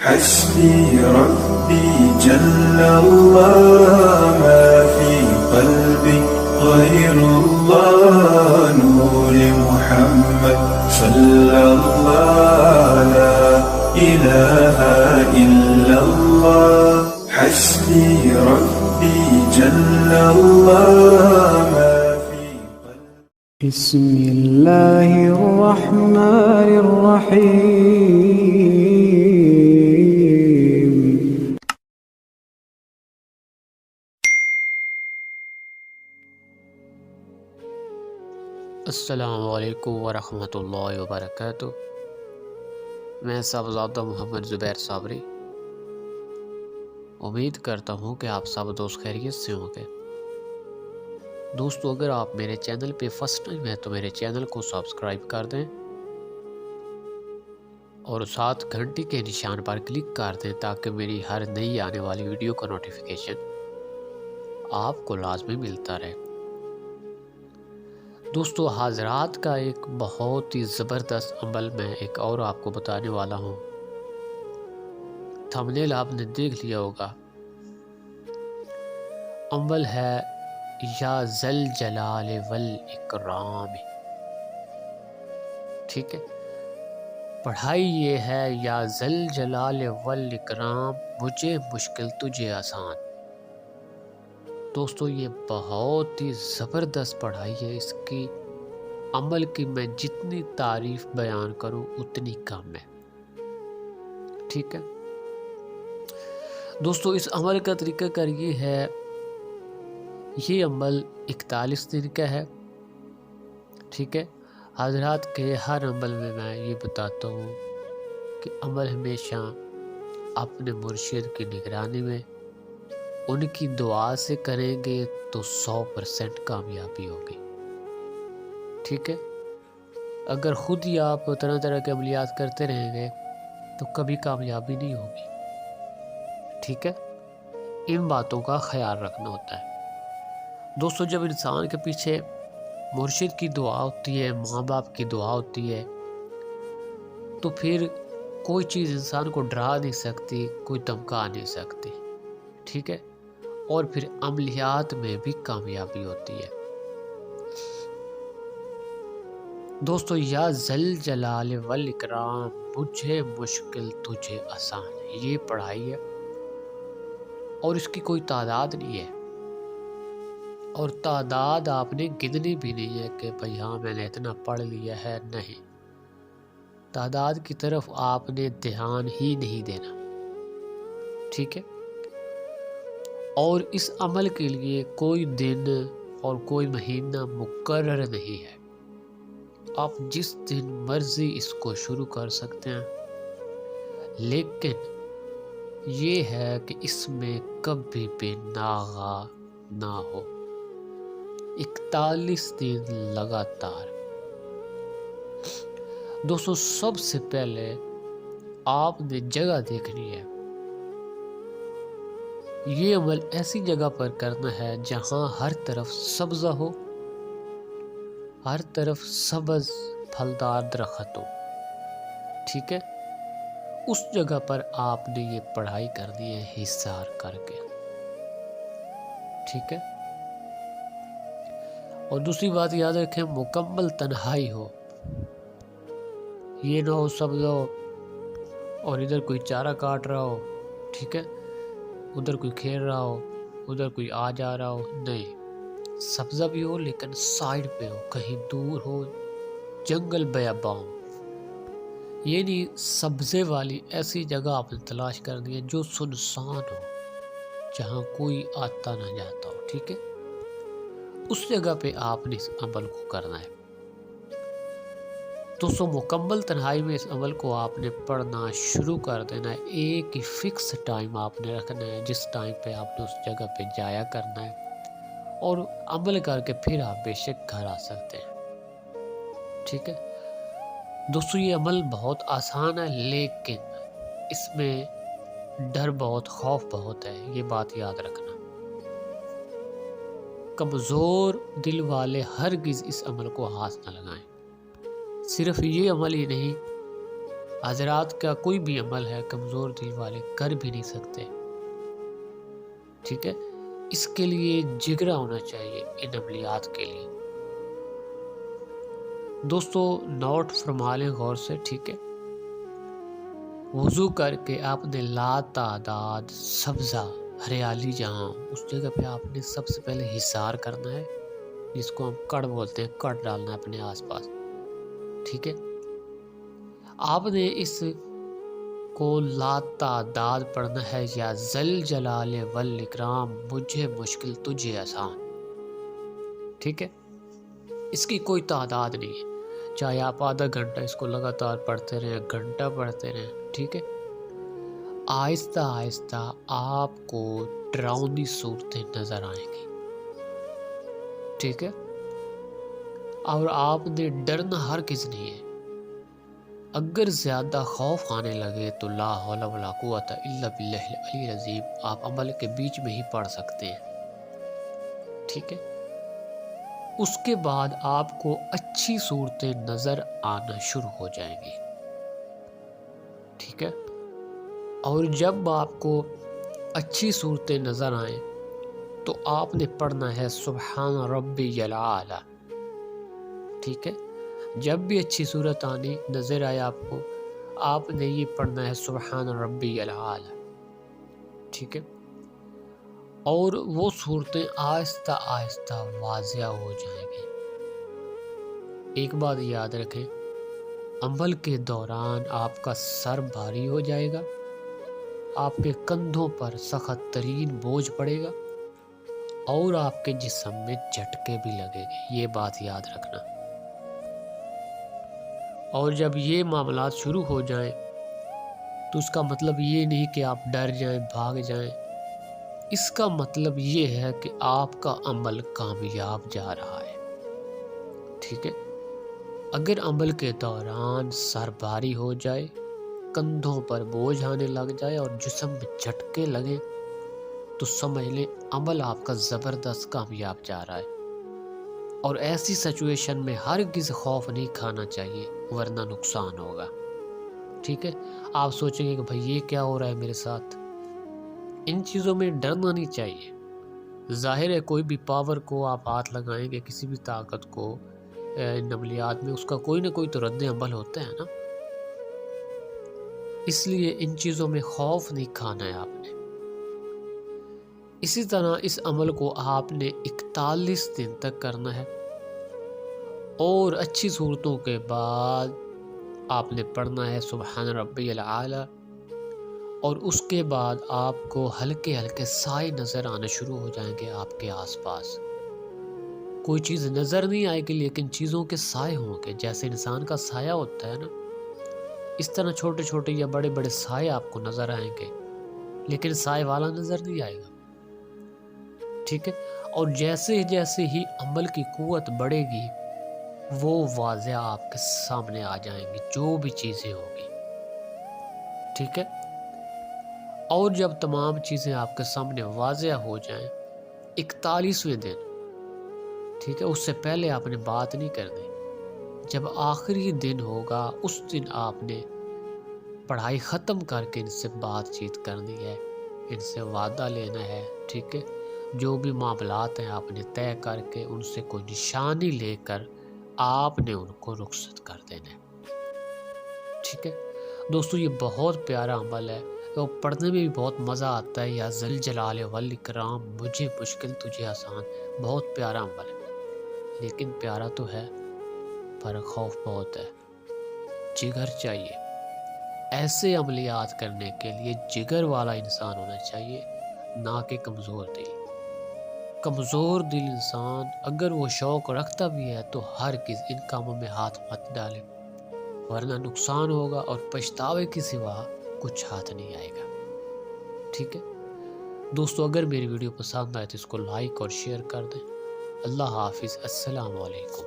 حسبي ربي جل الله ما في قلبي غير الله نور محمد صلى الله لا إله إلا الله حسبي ربي جل الله ما في قلبي بسم الله الرحمن الرحيم السلام علیکم ورحمۃ اللہ وبرکاتہ۔ میں صاحبزادہ محمد زبیر صابری امید کرتا ہوں کہ آپ سب دوست خیریت سے ہوں گے۔ دوستو، اگر آپ میرے چینل پہ فرسٹ ٹائم ہیں تو میرے چینل کو سبسکرائب کر دیں اور ساتھ گھنٹی کے نشان پر کلک کر دیں تاکہ میری ہر نئی آنے والی ویڈیو کا نوٹیفیکیشن آپ کو لازمی ملتا رہے۔ دوستو، حاضرات کا ایک بہت ہی زبردست عمل میں ایک اور آپ کو بتانے والا ہوں۔ تھمبنیل آپ نے دیکھ لیا ہوگا۔ عمل ہے یا ذل جلال والاکرام، ٹھیک ہے۔ پڑھائی یہ ہے یا ذل جلال والاکرام مجھے مشکل تجھے آسان۔ دوستو، یہ بہت ہی زبردست پڑھائی ہے۔ اس کی عمل کی میں جتنی تعریف بیان کروں اتنی کم ہے، ٹھیک ہے۔ دوستو، اس عمل کا طریقہ کار یہ ہے، یہ عمل 41 دن کا ہے، ٹھیک ہے۔ حضرات کے ہر عمل میں یہ بتاتا ہوں کہ عمل ہمیشہ اپنے مرشد کی نگرانی میں ان کی دعا سے کریں گے تو 100% کامیابی ہوگی، ٹھیک ہے۔ اگر خود ہی آپ طرح طرح کے عملیات کرتے رہیں گے تو کبھی کامیابی نہیں ہوگی، ٹھیک ہے۔ ان باتوں کا خیال رکھنا ہوتا ہے۔ دوستو، جب انسان کے پیچھے مرشد کی دعا ہوتی ہے، ماں باپ کی دعا ہوتی ہے، تو پھر کوئی چیز انسان کو ڈرا نہیں سکتی، کوئی دھمکا نہیں سکتی، ٹھیک ہے۔ اور پھر عملیات میں بھی کامیابی ہوتی ہے۔ دوستو، یا ذل جلال والاکرام مجھے مشکل تجھے آسان، یہ پڑھائی ہے اور اس کی کوئی تعداد نہیں ہے، اور تعداد آپ نے گننی بھی نہیں ہے کہ بھئی ہاں میں نے اتنا پڑھ لیا ہے، نہیں۔ تعداد کی طرف آپ نے دھیان ہی نہیں دینا، ٹھیک ہے۔ اور اس عمل کے لیے کوئی دن اور کوئی مہینہ مقرر نہیں ہے، آپ جس دن مرضی اس کو شروع کر سکتے ہیں، لیکن یہ ہے کہ اس میں کبھی بھی ناغہ نہ ہو۔ 41 دن لگاتار۔ دوستو، سب سے پہلے آپ نے جگہ دیکھنی ہے۔ یہ عمل ایسی جگہ پر کرنا ہے جہاں ہر طرف سبزہ ہو، ہر طرف سبز پھلدار درخت ہو، ٹھیک ہے۔ اس جگہ پر آپ نے یہ پڑھائی کرنی ہے حصار کر کے، ٹھیک ہے۔ اور دوسری بات یاد رکھیں، مکمل تنہائی ہو، یہ نہ ہو سبزہ ہو اور ادھر کوئی چارہ کاٹ رہا ہو، ٹھیک ہے، ادھر کوئی کھیل رہا ہو، ادھر کوئی آ جا رہا ہو، نہیں۔ سبزہ بھی ہو لیکن سائیڈ پہ ہو، کہیں دور ہو، جنگل بیاباں ہو۔ یہ نہیں، سبزے والی ایسی جگہ آپ نے تلاش کرنی ہے جو سنسان ہو، جہاں کوئی آتا نہ جاتا ہو، ٹھیک ہے۔ اس جگہ پہ آپ نے اس عمل کو کرنا ہے۔ دوستو، مکمل تنہائی میں اس عمل کو آپ نے پڑھنا شروع کر دینا ہے۔ ایک ہی فکس ٹائم آپ نے رکھنا ہے، جس ٹائم پہ آپ نے اس جگہ پہ جایا کرنا ہے، اور عمل کر کے پھر آپ بے شک گھر آ سکتے ہیں، ٹھیک ہے۔ دوستو، یہ عمل بہت آسان ہے لیکن اس میں ڈر بہت، خوف بہت ہے، یہ بات یاد رکھنا۔ کمزور دل والے ہرگز اس عمل کو ہاتھ نہ لگائیں۔ صرف یہ عمل ہی نہیں، حضرات کا کوئی بھی عمل ہے کمزور دل والے کر بھی نہیں سکتے، ٹھیک ہے؟ اس کے لیے جگرا ہونا چاہیے ان عملیات کے لیے۔ دوستو نوٹ فرما لیں غور سے، ٹھیک ہے؟ وضو کر کے آپ نے لاتعداد سبزہ ہریالی جہاں اس جگہ پہ آپ نے سب سے پہلے حصار کرنا ہے، جس کو ہم کڑ بولتے ہیں، کڑ ڈالنا ہے اپنے آس پاس، ٹھیک ہے؟ آپ نے اس کو لاتعداد پڑھنا ہے، یا ذل جلال والاکرام مجھے مشکل تجھے آسان، ٹھیک ہے؟ اس کی کوئی تعداد نہیں ہے، چاہے آپ آدھا گھنٹہ اس کو لگاتار پڑھتے رہیں، گھنٹہ پڑھتے رہیں، ٹھیک ہے؟ آہستہ آہستہ آپ کو ڈراؤنی صورتیں نظر آئیں گی، ٹھیک ہے؟ اور آپ نے ڈرنا ہرگز نہیں ہے۔ اگر زیادہ خوف آنے لگے تو لا حول ولا قوت الا باللہ العلی العظیم آپ عمل کے بیچ میں ہی پڑھ سکتے ہیں، ٹھیک ہے؟ اس کے بعد آپ کو اچھی صورتیں نظر آنا شروع ہو جائیں گی، ٹھیک ہے؟ اور جب آپ کو اچھی صورتیں نظر آئیں تو آپ نے پڑھنا ہے سبحان ربی الاعلی، ٹھیک ہے؟ جب بھی اچھی صورت آنی نظر آئے آپ نے یہ پڑھنا ہے سبحان ربی الاعلی، ٹھیک ہے؟ اور وہ صورتیں آہستہ آہستہ واضح ہو جائیں گی۔ ایک بات یاد رکھیں، عمل کے دوران آپ کا سر بھاری ہو جائے گا، آپ کے کندھوں پر سخت ترین بوجھ پڑے گا، اور آپ کے جسم میں جھٹکے بھی لگے گے، یہ بات یاد رکھنا۔ اور جب یہ معاملات شروع ہو جائیں تو اس کا مطلب یہ نہیں کہ آپ ڈر جائیں، بھاگ جائیں، اس کا مطلب یہ ہے کہ آپ کا عمل کامیاب جا رہا ہے، ٹھیک ہے؟ اگر عمل کے دوران سر بھاری ہو جائے، کندھوں پر بوجھ آنے لگ جائے اور جسم میں جھٹکے لگے تو سمجھ لیں عمل آپ کا زبردست کامیاب جا رہا ہے۔ اور ایسی سچویشن میں ہرگز خوف نہیں کھانا چاہیے، ورنہ نقصان ہوگا، ٹھیک ہے؟ آپ سوچیں گے کہ بھائی یہ کیا ہو رہا ہے میرے ساتھ؟ ان چیزوں میں ڈرنا نہیں چاہیے۔ ظاہر ہے کوئی بھی پاور کو آپ ہاتھ لگائیں گے، کسی بھی طاقت کو ان عملیات میں، اس کا کوئی نہ کوئی تو رد عمل ہوتا ہے نا، اس لیے ان چیزوں میں خوف نہیں کھانا ہے آپ نے۔ اسی طرح اس عمل کو آپ نے 41 دن تک کرنا ہے، اور اچھی صورتوں کے بعد آپ نے پڑھنا ہے سبحان ربی الاعلی، اور اس کے بعد آپ کو ہلکے ہلکے سائے نظر آنا شروع ہو جائیں گے آپ کے آس پاس۔ کوئی چیز نظر نہیں آئے گی لیکن چیزوں کے سائے ہوں گے، جیسے انسان کا سایہ ہوتا ہے نا، اس طرح چھوٹے چھوٹے یا بڑے بڑے سائے آپ کو نظر آئیں گے، لیکن سائے والا نظر نہیں آئے گا، ٹھیک ہے؟ اور جیسے جیسے ہی عمل کی قوت بڑھے گی وہ واضح آپ کے سامنے آ جائیں گی، جو بھی چیزیں ہوگی، ٹھیک ہے؟ اور جب تمام چیزیں آپ کے سامنے واضح ہو جائیں 41ویں دن، ٹھیک ہے، اس سے پہلے آپ نے بات نہیں کرنی۔ جب آخری دن ہوگا اس دن آپ نے پڑھائی ختم کر کے ان سے بات چیت کرنی ہے، ان سے وعدہ لینا ہے، ٹھیک ہے؟ جو بھی معاملات ہیں آپ نے طے کر کے ان سے کوئی نشانی لے کر آپ نے ان کو رخصت کر دینا ہے، ٹھیک ہے؟ دوستو یہ بہت پیارا عمل ہے، تو پڑھنے میں بھی بہت مزہ آتا ہے، یا ذل جلال والاکرام مجھے مشکل تجھے آسان، بہت پیارا عمل ہے، لیکن پیارا تو ہے پر خوف بہت ہے، جگر چاہیے۔ ایسے عملیات کرنے کے لیے جگر والا انسان ہونا چاہیے، نہ کہ کمزور دل۔ کمزور دل انسان اگر وہ شوق رکھتا بھی ہے تو ہرگز ان کاموں میں ہاتھ مت ڈالے، ورنہ نقصان ہوگا اور پچھتاوے کے سوا کچھ ہاتھ نہیں آئے گا، ٹھیک ہے؟ دوستو اگر میری ویڈیو پسند آئے تو اس کو لائک اور شیئر کر دیں۔ اللہ حافظ، السلام علیکم۔